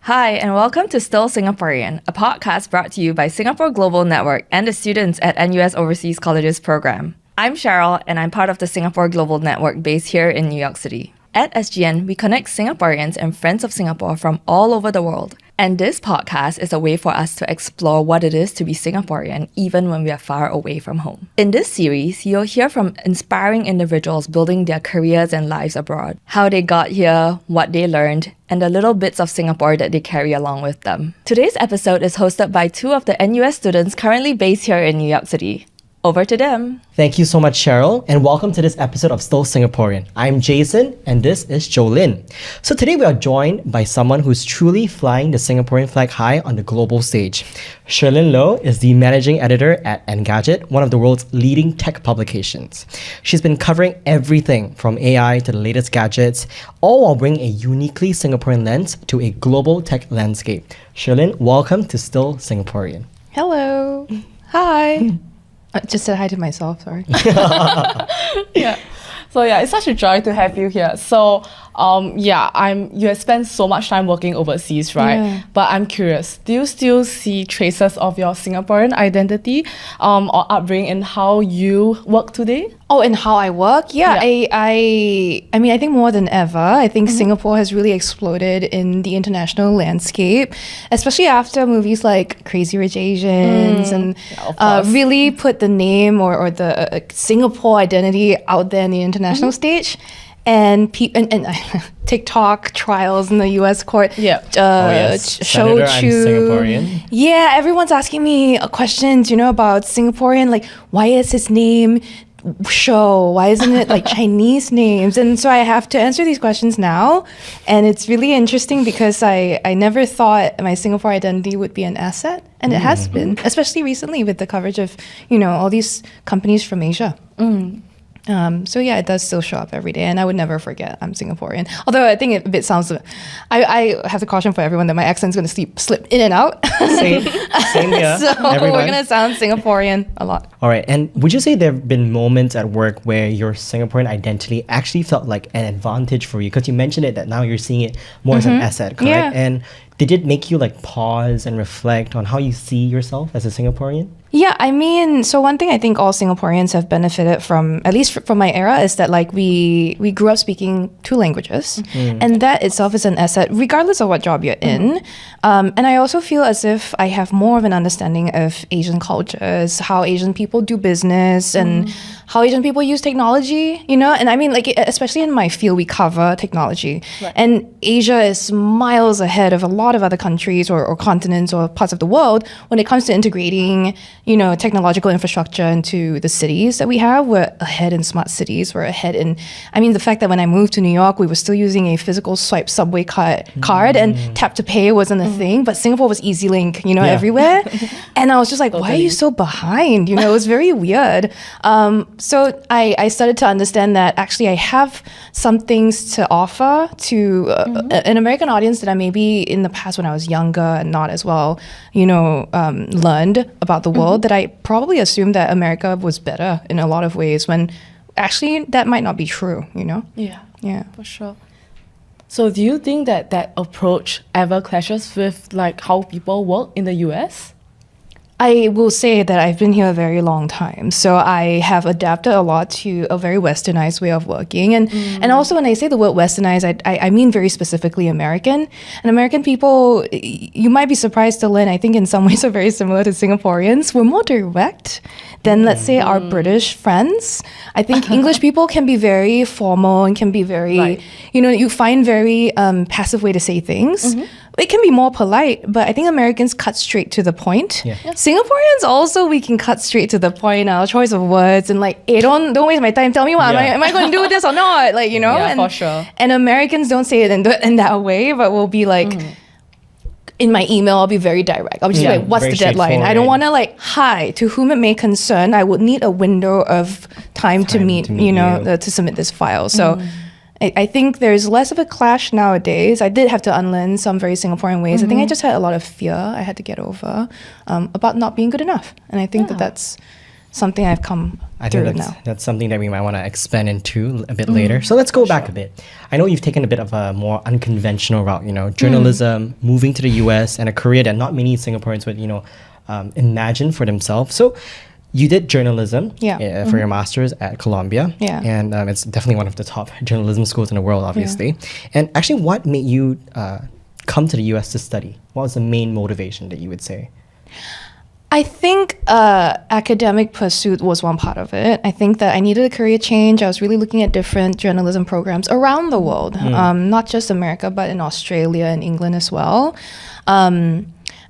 Hi, and welcome to Still Singaporean, a podcast brought to you by Singapore Global Network and the students at NUS Overseas Colleges program. I'm Cheryl, and I'm part of the Singapore Global Network based here in New York City. At SGN, we connect Singaporeans and friends of Singapore from all over the world. And this podcast is a way for us to explore what it is to be Singaporean, even when we are far away from home. In this series, you'll hear from inspiring individuals building their careers and lives abroad, how they got here, what they learned, and the little bits of Singapore that they carry along with them. Today's episode is hosted by two of the NUS students currently based here in New York City. Over to them. Thank you so much, Cheryl, and welcome to this episode of Still Singaporean. I'm Jason, and this is Jolynn. So today we are joined by someone who's truly flying the Singaporean flag high on the global stage. Cherlynn Low is the managing editor at Engadget, one of the world's leading tech publications. She's been covering everything from AI to the latest gadgets, all while bringing a uniquely Singaporean lens to a global tech landscape. Cherlynn, welcome to Still Singaporean. Hello. Hi. Just said hi to myself, sorry. Yeah. So it's such a joy to have you here. So you have spent so much time working overseas, right? Yeah. But I'm curious, do you still see traces of your Singaporean identity or upbringing in how you work today? Oh, and how I work? Yeah. I mean, I think more than ever, I think Singapore has really exploded in the international landscape, especially after movies like Crazy Rich Asians and really put the name or the Singapore identity out there in the international stage. And TikTok trials in the U.S. court. Senator, I'm Singaporean. Yeah, everyone's asking me questions, about Singaporean, like why is his name Show? Why isn't it like Chinese names? And so I have to answer these questions now. And it's really interesting because I never thought my Singapore identity would be an asset. And it has been, especially recently with the coverage of, all these companies from Asia. It does still show up every day, and I would never forget I'm Singaporean. Although I think it a bit sounds, I have to caution for everyone that my accent's going to slip in and out. Same here. So everyone. We're going to sound Singaporean a lot. All right, and would you say there have been moments at work where your Singaporean identity actually felt like an advantage for you? Because you mentioned it that now you're seeing it more as an asset, correct? Yeah. And did it make you pause and reflect on how you see yourself as a Singaporean? Yeah, I mean, so one thing I think all Singaporeans have benefited from, at least from my era, is that we grew up speaking two languages, and that itself is an asset, regardless of what job you're in. And I also feel as if I have more of an understanding of Asian cultures, how Asian people do business, and how Asian people use technology. And I mean, especially in my field, we cover technology, and Asia is miles ahead of a lot of other countries or continents or parts of the world when it comes to integrating technological infrastructure into the cities that we have. We're ahead in smart cities. We're ahead in, the fact that when I moved to New York, we were still using a physical swipe subway card and tap to pay wasn't a thing, but Singapore was EasyLink, everywhere. And I was just like, why are you so behind? It was very weird. So I started to understand that actually I have some things to offer to an American audience that I maybe in the past when I was younger and not as well, learned about the world, that I probably assumed that America was better in a lot of ways when actually that might not be true, Yeah, for sure. So do you think that approach ever clashes with how people work in the US? I will say that I've been here a very long time, so I have adapted a lot to a very westernized way of working. And also when I say the word westernized, I mean very specifically American. And American people, you might be surprised to learn, I think in some ways are very similar to Singaporeans. We're more direct than, let's say, our British friends. I think English people can be very formal and can be very, you find very passive way to say things. It can be more polite, but I think Americans cut straight to the point. Yeah. Singaporeans also, we can cut straight to the point, our choice of words, and hey, don't waste my time, tell me what, am I going to do this or not? Yeah, for sure. And Americans don't say it in that way, but will be in my email, I'll be very direct. I'll just be what's the deadline? I don't want to hi, to whom it may concern, I would need a window of time to meet to submit this file. So I think there's less of a clash nowadays. I did have to unlearn some very Singaporean ways. I think I just had a lot of fear I had to get over about not being good enough. And I think that's something I've come I through think now. that's something that we might want to expand into a bit later. So let's go back a bit. I know you've taken a bit of a more unconventional route, journalism, moving to the US, and a career that not many Singaporeans would, imagine for themselves. So you did journalism for your master's at Columbia. Yeah. And it's definitely one of the top journalism schools in the world, obviously. And actually, what made you come to the US to study? What was the main motivation that you would say? I think academic pursuit was one part of it. I think that I needed a career change. I was really looking at different journalism programs around the world, not just America, but in Australia and England as well.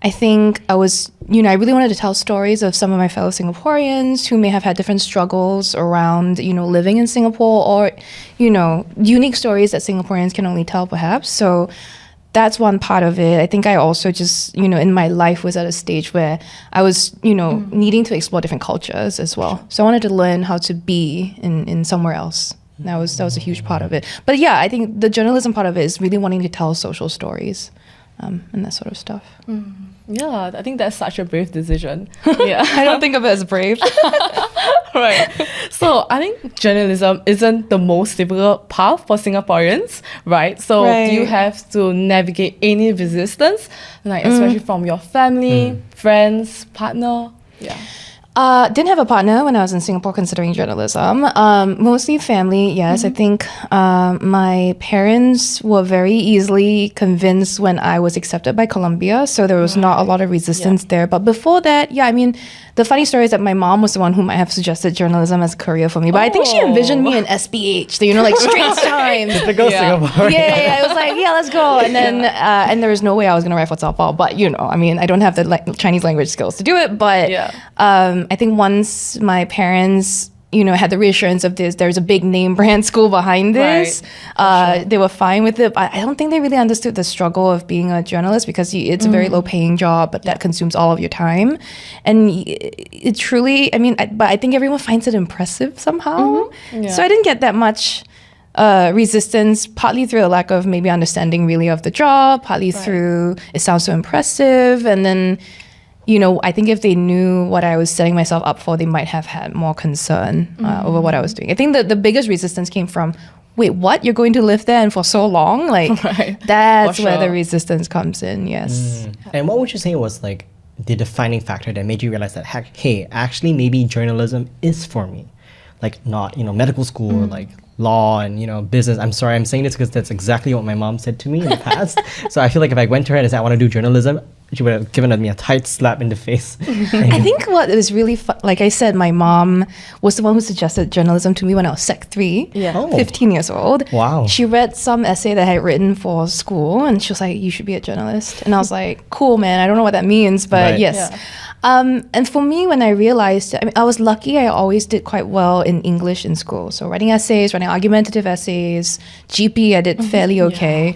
I think I was, I really wanted to tell stories of some of my fellow Singaporeans who may have had different struggles around, living in Singapore or, unique stories that Singaporeans can only tell perhaps. So that's one part of it. I think I also just, in my life was at a stage where I was, needing to explore different cultures as well. So I wanted to learn how to be in somewhere else. That was a huge part of it. But yeah, I think the journalism part of it is really wanting to tell social stories and that sort of stuff. Yeah, I think that's such a brave decision. Yeah. I don't think of it as brave. Right. So I think journalism isn't the most difficult path for Singaporeans, right? So you have to navigate any resistance, especially from your family, friends, partner. Yeah. Didn't have a partner when I was in Singapore considering journalism. Mostly family, yes. I think my parents were very easily convinced when I was accepted by Columbia, so there was not a lot of resistance there. But before that, the funny story is that my mom was the one who might have suggested journalism as a career for me. But I think she envisioned me in SPH, Straits Times. Typical Singaporean. Yeah. I was like, let's go. And then, and there was no way I was going to write for Zaobao. But, I don't have the Chinese language skills to do it. But I think once my parents, had the reassurance of there's a big name brand school behind this, they were fine with it. But I don't think they really understood the struggle of being a journalist because it's a very low paying job, but that consumes all of your time. And it truly, but I think everyone finds it impressive somehow. So I didn't get that much resistance, partly through a lack of maybe understanding really of the job, partly through it sounds so impressive. And then I think if they knew what I was setting myself up for, they might have had more concern over what I was doing. I think the biggest resistance came from, wait, what? You're going to live there and for so long? That's where the resistance comes in, yes. And what would you say was the defining factor that made you realize that, hey, actually maybe journalism is for me? Not, medical school or law and, business. I'm sorry, I'm saying this because that's exactly what my mom said to me in the past. So I feel like if I went to her and said, I want to do journalism, she would have given me a tight slap in the face. I think what was really fun, like I said, my mom was the one who suggested journalism to me when I was Sec 3, 15 years old. Wow. She read some essay that I had written for school and she was like, you should be a journalist. And I was like, cool, man, I don't know what that means, but yes. Yeah. And for me, when I realized, I was lucky I always did quite well in English in school. So writing essays, writing argumentative essays, GP, I did fairly okay.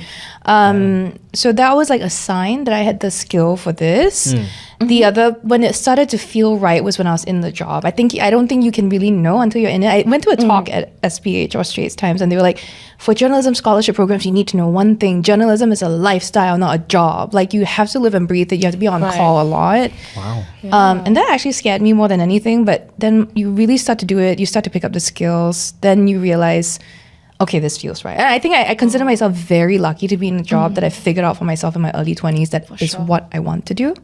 So that was a sign that I had the skill for this. The other, when it started to feel right, was when I was in the job. I don't think you can really know until you're in it. I went to a talk at SPH or Straits Times and they were like, for journalism scholarship programs, you need to know one thing. Journalism is a lifestyle, not a job. You have to live and breathe it. You have to be on call a lot. Wow. And that actually scared me more than anything. But then you really start to do it. You start to pick up the skills. Then you realize, okay, this feels right. And I think I consider myself very lucky to be in a job that I figured out for myself in my early 20s that is what I want to do.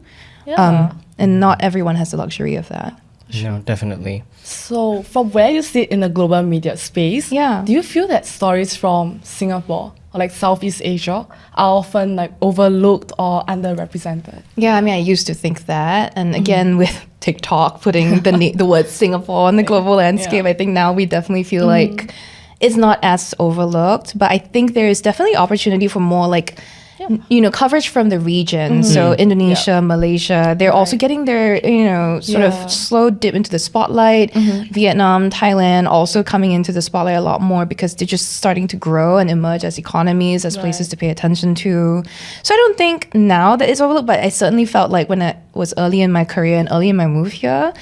And not everyone has the luxury of that. No, definitely. So from where you sit in the global media space, do you feel that stories from Singapore or Southeast Asia are often overlooked or underrepresented? Yeah, I used to think that. And again, with TikTok putting the word Singapore on the global landscape, I think now we definitely feel like it's not as overlooked. But I think there is definitely opportunity for more coverage from the region. So Indonesia, Malaysia, they're also getting their, sort of slow dip into the spotlight. Vietnam, Thailand also coming into the spotlight a lot more because they're just starting to grow and emerge as economies, as places to pay attention to. So I don't think now that it's overlooked, but I certainly felt like when I was early in my career and early in my move here,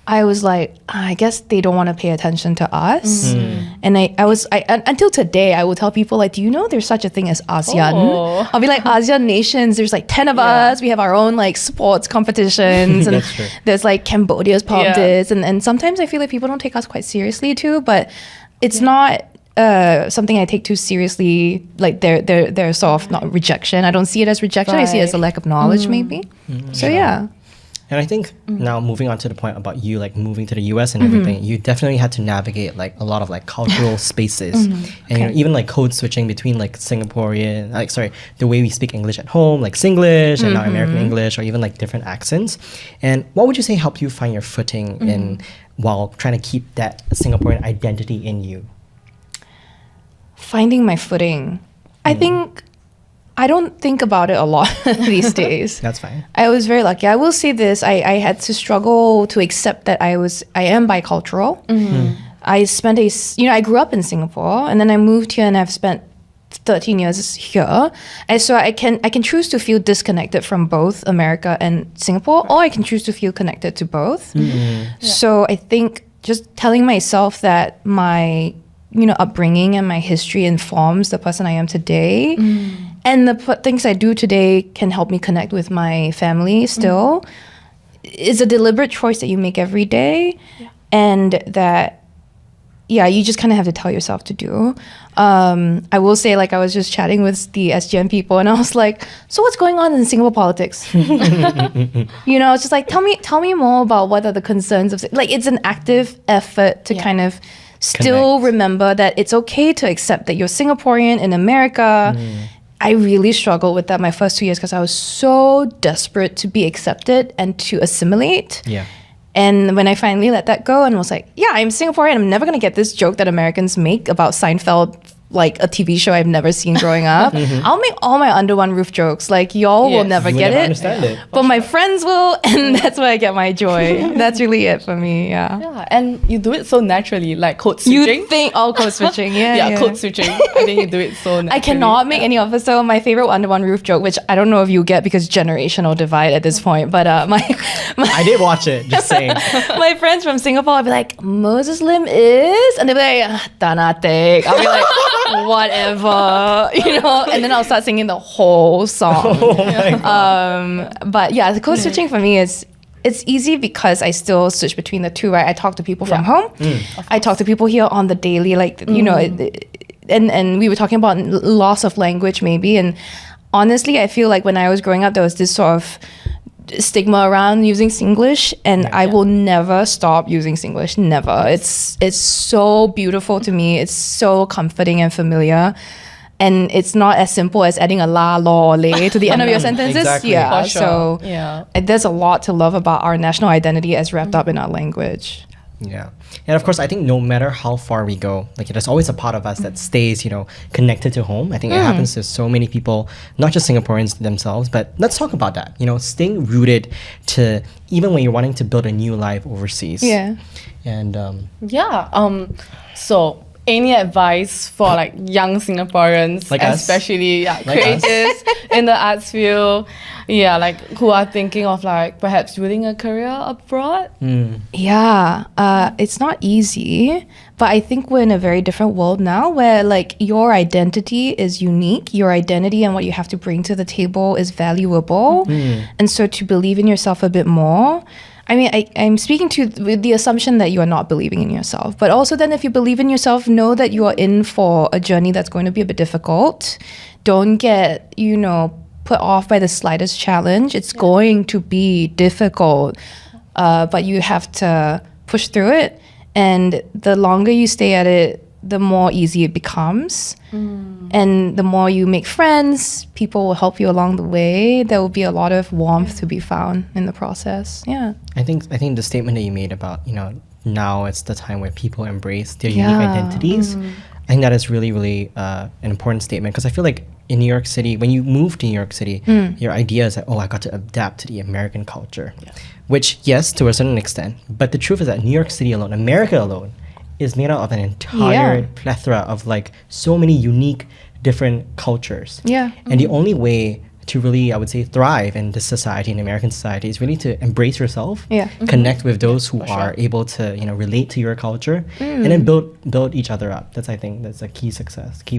I was like, I guess they don't want to pay attention to us. And I until today, I will tell people like, do you know there's such a thing as ASEAN? Oh. I'll be like, ASEAN nations, there's like 10 of us. We have our own like sports competitions. And That's true. there's like Cambodia's part of Yeah. this. And sometimes I feel like people don't take us quite seriously too, but it's not something I take too seriously. Like they're sort of not rejection. I don't see it as rejection. I see it as a lack of knowledge maybe. So yeah. And I think now moving on to the point about you like moving to the US and everything, you definitely had to navigate like a lot of like cultural spaces and you know, even like code switching between like Singaporean, like sorry, the way we speak English at home, like Singlish and now American English, or even like different accents. And what would you say helped you find your footing in while trying to keep that Singaporean identity in you? Finding my footing. I think I don't think about it a lot these days. That's fine. I was very lucky. I will say this. I had to struggle to accept that I am bicultural. I spent I grew up in Singapore and then I moved here and I've spent 13 years here. And so I can choose to feel disconnected from both America and Singapore, or I can choose to feel connected to both. So I think just telling myself that my upbringing and my history informs the person I am today. And the things I do today can help me connect with my family still. It's a deliberate choice that you make every day. And that, you just kind of have to tell yourself to do. I will say, like, I was just chatting with the SGM people and I was like, so what's going on in Singapore politics? It's just like, tell me more about what are the concerns of, like, it's an active effort to kind of still remember that it's okay to accept that you're Singaporean in America. I really struggled with that my first 2 years because I was so desperate to be accepted and to assimilate. Yeah. And when I finally let that go and was like, I'm Singaporean, I'm never going to get this joke that Americans make about Seinfeld, like a TV show I've never seen growing up. I'll make all my under one roof jokes. Like, y'all will never You get never it. understand it. But my friends will, and that's where I get my joy. That's really it for me, Yeah, and you do it so naturally, like code switching. You think all code switching, Code switching. I think you do it so naturally. I cannot make any of it. So my favorite under one roof joke, which I don't know if you get because generational divide at this point, but I did watch it, just saying. my friends from Singapore, I'll be like, Moses Lim is, and they'll be like, Tanatik. I'll be like, whatever, and then I'll start singing the whole song. But yeah, the code switching for me is, it's easy because I still switch between the two, right? I talk to people from home. I talk to people here on the daily, like, and we were talking about loss of language maybe. And honestly, I feel like when I was growing up, there was this sort of stigma around using Singlish, and I will never stop using Singlish. Never. It's so beautiful to me. It's so comforting and familiar. And it's not as simple as adding a la, law, lay to the end of your sentences. Exactly. Yeah. For sure. So there's a lot to love about our national identity as wrapped up in our language. Yeah. And of course, I think no matter how far we go, like there's always a part of us that stays, connected to home. I think it happens to so many people, not just Singaporeans themselves, but let's talk about that. Staying rooted to even when you're wanting to build a new life overseas. Yeah. And so any advice for like young Singaporeans, like us? Especially Like creatives in the arts field, like who are thinking of like perhaps building a career abroad? Yeah, it's not easy, but I think we're in a very different world now where like your identity is unique, your identity and what you have to bring to the table is valuable. And so to believe in yourself a bit more, I mean, I'm speaking to with the assumption that you are not believing in yourself. But also then if you believe in yourself, know that you are in for a journey that's going to be a bit difficult. Don't get, put off by the slightest challenge. It's going to be difficult, but you have to push through it. And the longer you stay at it, the more easy it becomes. And the more you make friends, people will help you along the way. There will be a lot of warmth to be found in the process. Yeah. I think the statement that you made about, now it's the time where people embrace their unique identities. I think that is really, really an important statement because I feel like in New York City, when you move to New York City, your idea is that, I got to adapt to the American culture, which, yes, to a certain extent. But the truth is that New York City alone, America alone, is made out of an entire plethora of like so many unique different cultures. Yeah. And the only way to really, I would say, thrive in this society, in American society, is really to embrace yourself, Yeah. connect with those who are able to, relate to your culture, and then build each other up. I think that's a key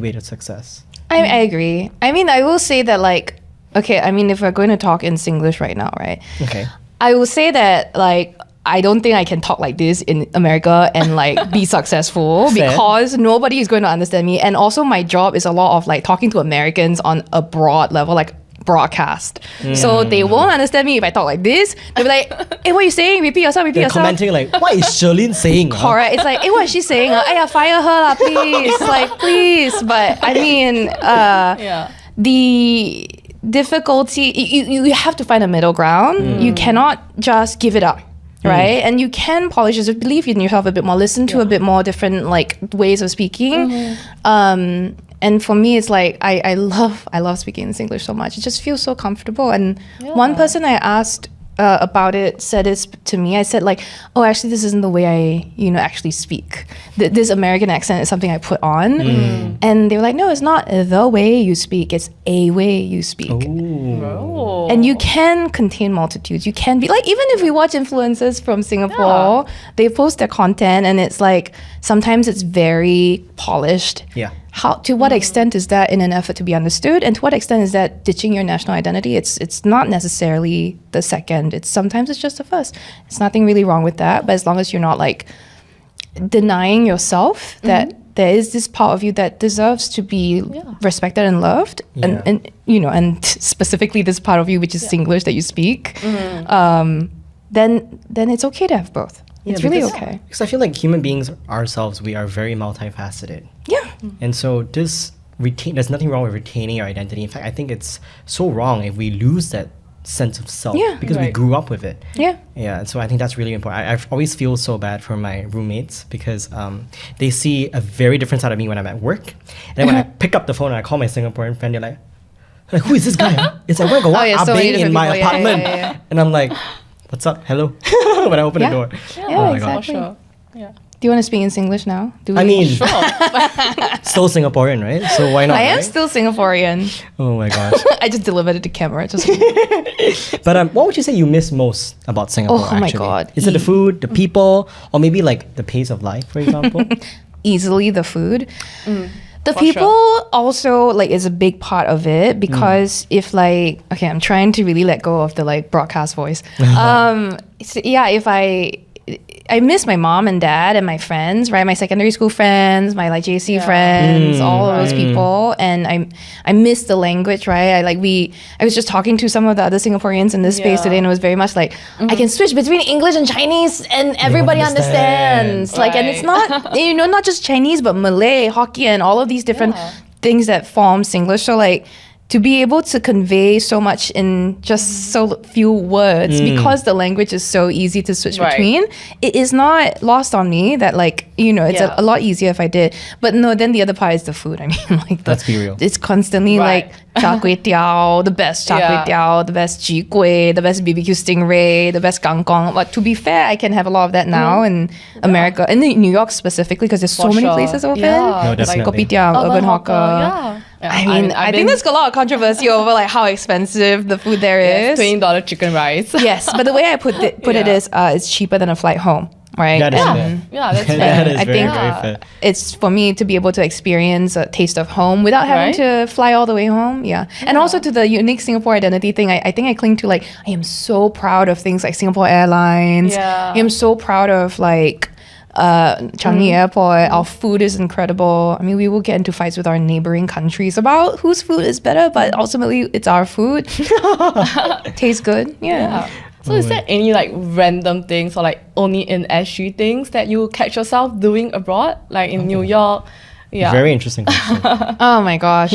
way to success. I agree. I mean, I will say that like, okay, I mean, if we're going to talk in Singlish right now, right? Okay. I will say that like, I don't think I can talk like this in America and like be successful Fair. because nobody is going to understand me. And also my job is a lot of like talking to Americans on a broad level, like broadcast. So they won't understand me if I talk like this. They'll be like, hey, what are you saying? Repeat yourself, repeat They're yourself. commenting like, what is Cherlynn saying? Correct. It's like, hey, what is she saying? Hey, fire her, lah, please. Like, please. But I mean, the difficulty, you have to find a middle ground. You cannot just give it up. Right? And you can polish yourself, believe in yourself a bit more, listen to a bit more different like ways of speaking. And for me, it's like I love speaking in English so much. It just feels so comfortable. And one person I asked about it said this to me. I said like, oh, actually, this isn't the way I actually speak. This American accent is something I put on. And they were like, no, it's not the way you speak. It's a way you speak. Ooh. And you can contain multitudes. You can be like, even if we watch influencers from Singapore, they post their content and it's like, sometimes it's very polished. Yeah. To what extent is that in an effort to be understood? And to what extent is that ditching your national identity? It's not necessarily the second. Sometimes it's just the first. There's nothing really wrong with that. But as long as you're not like denying yourself that there is this part of you that deserves to be respected and loved, and specifically this part of you which is Singlish that you speak, then it's okay to have both. It's really okay. Because I feel like human beings ourselves, we are very multifaceted. Yeah. And so there's nothing wrong with retaining your identity. In fact, I think it's so wrong if we lose that sense of self because we grew up with it. Yeah. Yeah, and so I think that's really important. I always feel so bad for my roommates because they see a very different side of me when I'm at work. And then when I pick up the phone and I call my Singaporean friend, they're like, who is this guy? Huh? It's like, where go so many in different my people. apartment? Yeah. And I'm like, what's up? Hello. When I open the door. Yeah, Oh my exactly. gosh. Do you want to speak in Singlish now? I mean, still Singaporean, right? So why not? I am right? still Singaporean. Oh my gosh. I just delivered it to camera. But what would you say you miss most about Singapore? Oh my actually? God. Is it the food, the people, or maybe like the pace of life, for example? Easily the food. The For people sure. also like is a big part of it because if like, okay, I'm trying to really let go of the like broadcast voice. If I miss my mom and dad and my friends, right? My secondary school friends, my like JC friends, all of those people. And I miss the language, right? I was just talking to some of the other Singaporeans in this space today and it was very much like, I can switch between English and Chinese and everybody understands. Like, and it's not, not just Chinese, but Malay, Hokkien, all of these different things that form Singlish. So like, to be able to convey so much in just so few words because the language is so easy to switch between, it is not lost on me that like, it's a lot easier if I did. But no, then the other part is the food. I mean, like Let's be real. It's constantly like char kway teow, the best char kway teow, the best ji kueh, the best BBQ stingray, the best kangkong. But to be fair, I can have a lot of that now in America, and in New York specifically, because there's so many places open. No, Like definitely. kopitiam, urban hawker. I think there's a lot of controversy over like how expensive the food there is. $20 chicken rice. Yes, but the way I put it is it's cheaper than a flight home, right? That is fair. That's That is I very, think very fair. it's for me to be able to experience a taste of home without having to fly all the way home. And also to the unique Singapore identity thing, I think I cling to like, I am so proud of things like Singapore Airlines. I am so proud of like Changi Airport. Our food is incredible. I mean, we will get into fights with our neighboring countries about whose food is better, but ultimately it's our food. Tastes good. So is there any like random things or like only in SG things that you catch yourself doing abroad, like in New York? Very interesting question. Oh my gosh.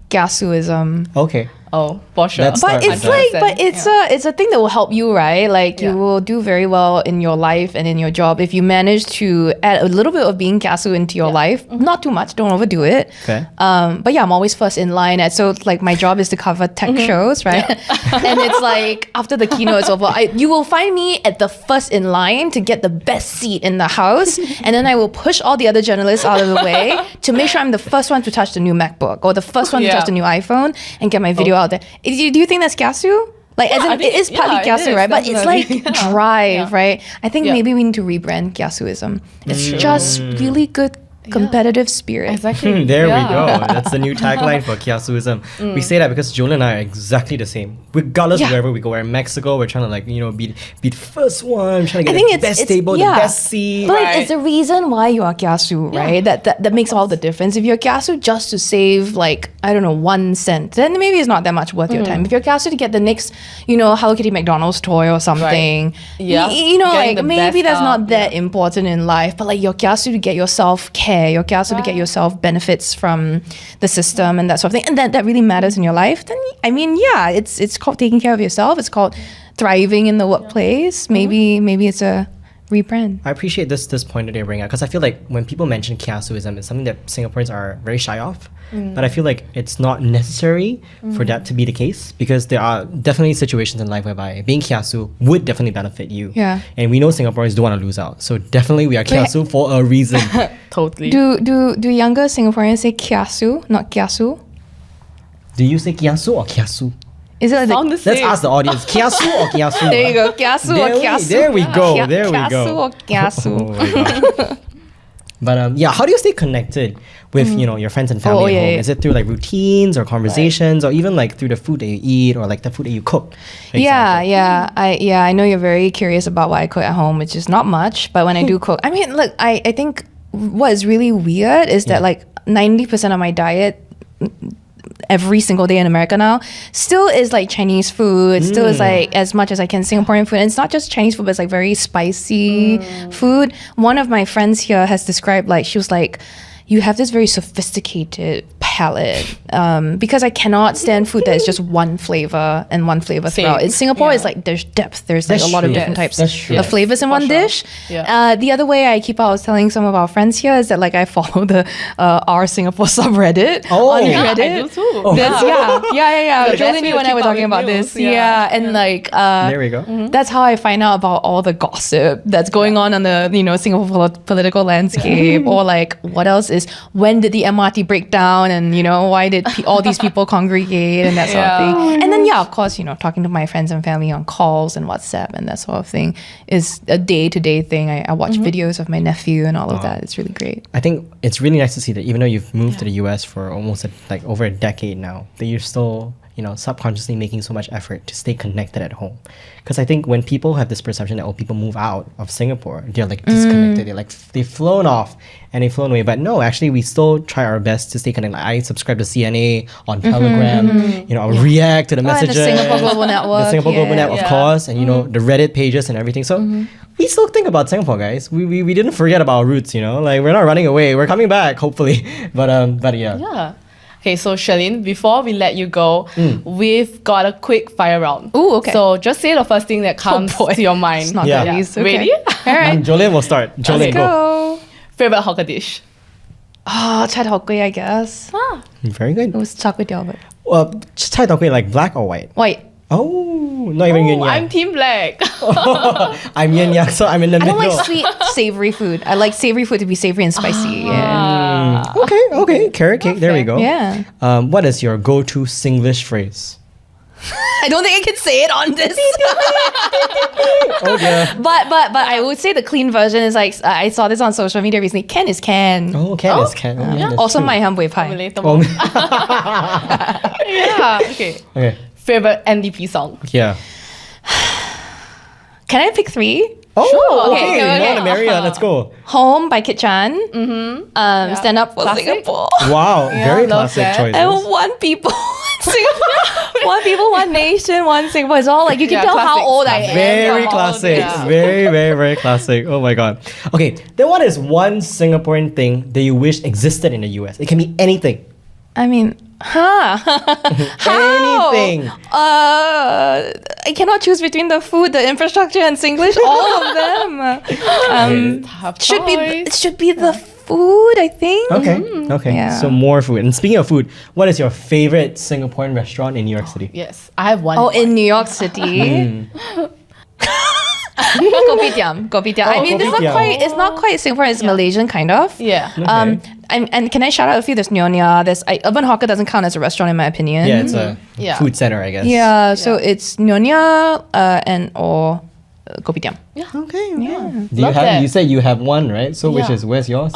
Gasuism. Okay. Oh, for sure. Let's But start it's with like, that. it's a thing that will help you, right? Like you will do very well in your life and in your job if you manage to add a little bit of being kasu into your life. Not too much, don't overdo it. Okay. But yeah, I'm always first in line. And so like my job is to cover tech shows, right? And it's like after the keynote is over, you will find me at the first in line to get the best seat in the house. And then I will push all the other journalists out of the way to make sure I'm the first one to touch the new MacBook or the first one to touch the new iPhone and get my video out out there. Do you think that's kiasu? Like, as in, I think- it is partly yeah, it kiasu, is, right? But it's like definitely. drive, Yeah. right? I think Yeah. maybe we need to rebrand kiasuism. It's just really good competitive spirit. Exactly. There Yeah. we go. That's the new tagline for kiasuism. We say that because Jolynn and I are exactly the same. Regardless of Yeah. wherever we go, we're in Mexico, we're trying to like, be the first one, trying to I get think the it's best table, the yeah. best seat. But like, Right. it's the reason why you are kiasu, right? That makes all the difference. If you're kiasu just to save like, I don't know, 1 cent, then maybe it's not that much worth your time. If you're kiasu to get the next, Hello Kitty McDonald's toy or something, Yeah. you know, Getting like the maybe best that's not out, that important in life. But like you're kiasu to get yourself care, you're kiasu to get yourself benefits from the system and that sort of thing, and that really matters in your life. Then I mean, yeah, it's called taking care of yourself. It's called thriving in the workplace. Maybe it's a rebrand. I appreciate this point that they bring out because I feel like when people mention kiasuism, it's something that Singaporeans are very shy of. But I feel like it's not necessary for that to be the case because there are definitely situations in life whereby being kiasu would definitely benefit you. Yeah. And we know Singaporeans don't want to lose out. So definitely we are kiasu for a reason. Totally. Do younger Singaporeans say kiasu, not kiasu? Do you say kiasu or kiasu? Is it like Sound the Let's same. ask the audience. Kiasu or kiasu? there you go, kiasu or kiasu? There we go. Kia- There we kiasu go. or kiasu? Oh my gosh. But yeah, how do you stay connected with your friends and family Oh, at yeah, home? yeah. Is it through like routines or conversations or even like through the food that you eat or like the food that you cook? for Yeah, example? I know you're very curious about what I cook at home, which is not much. But when I do cook, I mean, look, I think what is really weird is that like 90% of my diet every single day in America now still is like Chinese food, still is like as much as I can Singaporean food. And it's not just Chinese food, but it's like very spicy food. One of my friends here has described, like, she was like, you have this very sophisticated palate, because I cannot stand food that is just one flavor and one flavor Same. throughout. In Singapore, Yeah. it's like there's depth. There's like That's a lot of true. different Yes, types that's true. of flavors in For one sure. dish. Yeah. The other way I was telling some of our friends here is that like I follow the our Singapore subreddit Oh. on Yeah, Reddit. I do too. That's, yeah. The best Jolynn way and to I were keep up talking with about news, this. yeah. Yeah, and like There we go. that's how I find out about all the gossip that's going on the Singapore political landscape, or like what else is, when did the MRT break down, and why did all these people congregate and that sort of thing. And then of course talking to my friends and family on calls and WhatsApp and that sort of thing is a day-to-day thing. I watch videos of my nephew and all of that. It's really great. I think it's really nice to see that even though you've moved to the US for almost over a decade now, that you're still subconsciously making so much effort to stay connected at home. Because I think when people have this perception that people move out of Singapore, they're like disconnected, they've flown off and they've flown away. But no, actually we still try our best to stay connected. Like, I subscribe to CNA on Telegram, I'll react to the Oh, and the messages. Singapore Global Network, The Singapore Global yeah. Network, of Yeah. course, and the Reddit pages and everything. So we still think about Singapore, guys. We didn't forget about our roots, like we're not running away. We're coming back, hopefully. But yeah. Yeah. Okay, so Cherlynn, before we let you go, we've got a quick fire round. Ooh, okay. So just say the first thing that comes to your mind. It's not Yeah. that easy. Ready? All right. Jolynn will start. Jolynn, Let's go. go. Favorite hawker dish? Oh, chai tao kueh, I guess. Very good. It was char kway teow, but Chai tao kueh, like black or white? white. Oh, not even yin Oh, yang. I'm team black. I'm yin yang, so I'm in the I middle. don't like sweet, savory food. I like savory food to be savory and spicy. Yeah. Okay. Carrot cake. There we go. Yeah. What is your go-to Singlish phrase? I don't think I can say it on this. Oh yeah. but I would say the clean version is like, I saw this on social media recently. Can is can. Oh, can is can. Oh, yeah, that's Also, true. my ham buay pai. Relatable. Oh, Yeah. Okay. okay. Favorite NDP song? Yeah. Can I pick 3? Oh, Sure. okay. Okay. You want to marry her? Let's go. Home by Kit Chan. Stand Up for Classic. Singapore. Wow, very love classic that. choices. And One People, One Singapore. One People, One Nation, One Singapore. It's all like, you can Yeah, tell how classics. old I am. Very from all classic. this. Yeah. Very, very, very classic. Oh my god. Okay, then what is one Singaporean thing that you wish existed in the US? It can be anything. I mean, How? Anything. I cannot choose between the food, the infrastructure, and Singlish. All of them. Tough It choice. should be the food, I think. Okay. Okay. Yeah. So more food. And speaking of food, what is your favorite Singaporean restaurant in New York City? Yes, I have one. Oh, in New York City. Kopitiam. I mean, kopitiam. it's not quite Singaporean. It's Malaysian, kind of. Yeah. Okay. and can I shout out a few? There's Nyonya. There's Urban Hawker doesn't count as a restaurant in my opinion. Yeah, it's a Yeah. food center, I guess. Yeah, so it's Nyonya and or Kopitiam. Okay. Yeah. Do you Love have? that. You said you have one, right? So which Yeah. is where's yours?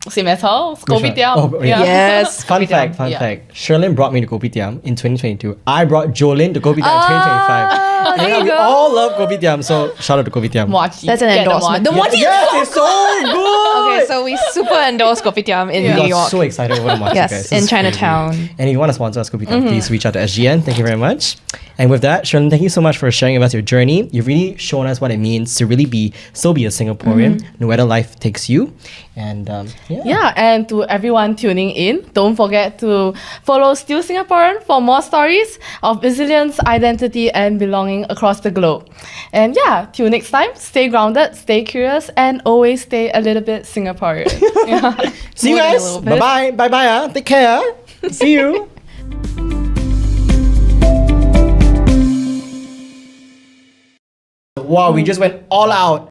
Same as her, Which one? Kopitiam. Oh, yeah. Yes. Fun fact. Yeah. Cherlynn brought me to Kopitiam in 2022. I brought Jolynn to Kopitiam in 2025. there And you we go. all love Kopitiam, so shout out to Kopitiam. Mochi. That's an Get the endorsement. The mochi. mochi- Yes, it's so good. Okay, so we super endorse Kopitiam in We New got York. so excited over the mochi, Yes, guys. This in is crazy. Chinatown. And if you want to sponsor us, Kopitiam, please reach out to SGN. Thank you very much. And with that, Cherlynn, thank you so much for sharing with us your journey. You've really shown us what it means to really still be a Singaporean, no matter life takes you. And Yeah, and to everyone tuning in, don't forget to follow Still Singaporean for more stories of resilience, identity, and belonging across the globe. And yeah, till next time, stay grounded, stay curious, and always stay a little bit Singaporean. Yeah. see you More than a guys. little bit. Bye bye. Bye bye. Take care. See you. Wow, we just went all out.